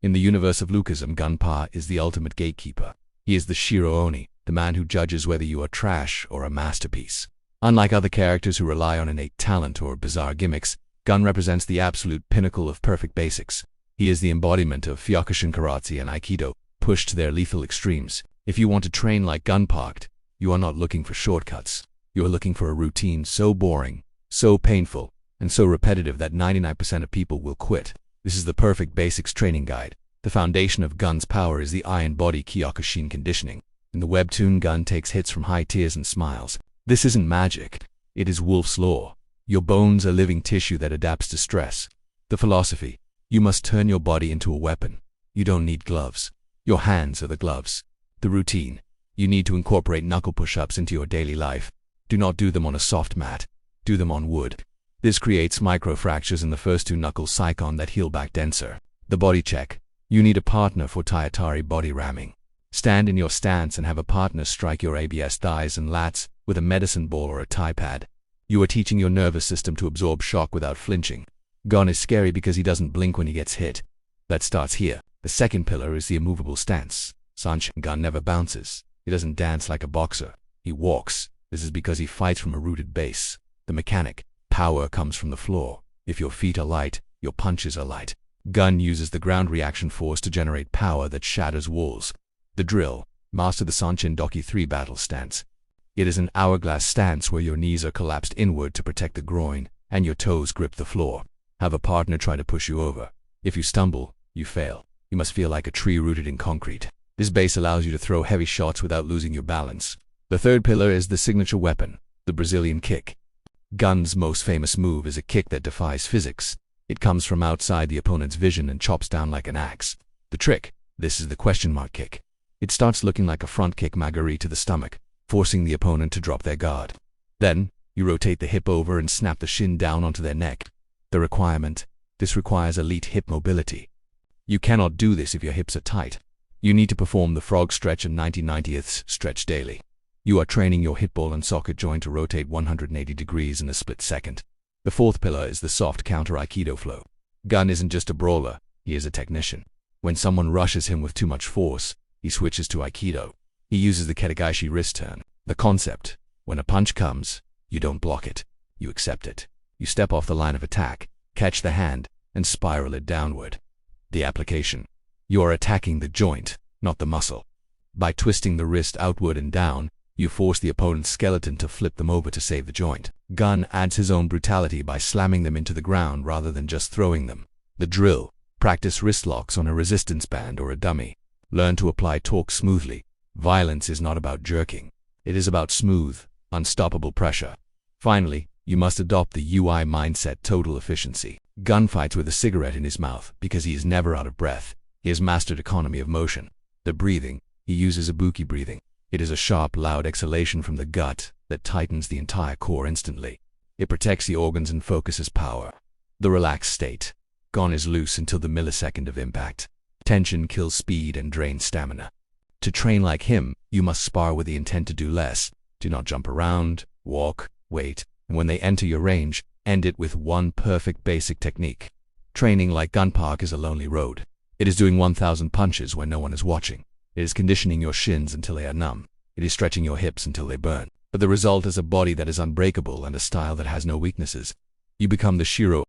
In the universe of Lookism, Gun Park is the ultimate gatekeeper. He is the Shiro Oni, the man who judges whether you are trash or a masterpiece. Unlike other characters who rely on innate talent or bizarre gimmicks, Gun represents the absolute pinnacle of perfect basics. He is the embodiment of Kyokushin karate and Aikido, pushed to their lethal extremes. If you want to train like Gun Park, you are not looking for shortcuts. You are looking for a routine so boring, so painful, and so repetitive that 99% of people will quit. This is the perfect basics training guide. The foundation of Gun's power is the iron body Kyokushin conditioning. In the webtoon, Gun takes hits from high tears and smiles. This isn't magic. It is Wolf's Law. Your bones are living tissue that adapts to stress. The philosophy: you must turn your body into a weapon. You don't need gloves. Your hands are the gloves. The routine: you need to incorporate knuckle push-ups into your daily life. Do not do them on a soft mat. Do them on wood. This creates microfractures in the first two knuckles Saikon that heal back denser. The body check: you need a partner for Taiatari body ramming. Stand in your stance and have a partner strike your ABS thighs and lats with a medicine ball or a Thai pad. You are teaching your nervous system to absorb shock without flinching. Gun is scary because he doesn't blink when he gets hit. That starts here. The second pillar is the immovable stance. Gun never bounces. He doesn't dance like a boxer. He walks. This is because he fights from a rooted base. The mechanic: power comes from the floor. If your feet are light, your punches are light. Gun uses the ground reaction force to generate power that shatters walls. The drill: master the Sanchin Doki 3 battle stance. It is an hourglass stance where your knees are collapsed inward to protect the groin, and your toes grip the floor. Have a partner try to push you over. If you stumble, you fail. You must feel like a tree rooted in concrete. This base allows you to throw heavy shots without losing your balance. The third pillar is the signature weapon, the Brazilian kick. Gun's most famous move is a kick that defies physics. It comes from outside the opponent's vision and chops down like an axe. The trick: this is the question mark kick. It starts looking like a front kick magari to the stomach, forcing the opponent to drop their guard. Then, you rotate the hip over and snap the shin down onto their neck. The requirement: this requires elite hip mobility. You cannot do this if your hips are tight. You need to perform the frog stretch and 90/90ths stretch daily. You are training your hip ball and socket joint to rotate 180 degrees in a split second. The fourth pillar is the soft counter Aikido flow. Gun isn't just a brawler, he is a technician. When someone rushes him with too much force, he switches to Aikido. He uses the Ketagaishi wrist turn. The concept: when a punch comes, you don't block it, you accept it. You step off the line of attack, catch the hand, and spiral it downward. The application: you are attacking the joint, not the muscle. By twisting the wrist outward and down, you force the opponent's skeleton to flip them over to save the joint. Gun adds his own brutality by slamming them into the ground rather than just throwing them. The drill: practice wrist locks on a resistance band or a dummy. Learn to apply torque smoothly. Violence is not about jerking. It is about smooth, unstoppable pressure. Finally, you must adopt the UI mindset: total efficiency. Gun fights with a cigarette in his mouth because he is never out of breath. He has mastered economy of motion. The breathing: he uses ibuki breathing. It is a sharp, loud exhalation from the gut that tightens the entire core instantly. It protects the organs and focuses power. The relaxed state: Gun is loose until the millisecond of impact. Tension kills speed and drains stamina. To train like him, you must spar with the intent to do less. Do not jump around, walk, wait, and when they enter your range, end it with one perfect basic technique. Training like Gun Park is a lonely road. It is doing 1,000 punches when no one is watching. It is conditioning your shins until they are numb. It is stretching your hips until they burn. But the result is a body that is unbreakable and a style that has no weaknesses. You become the Shiro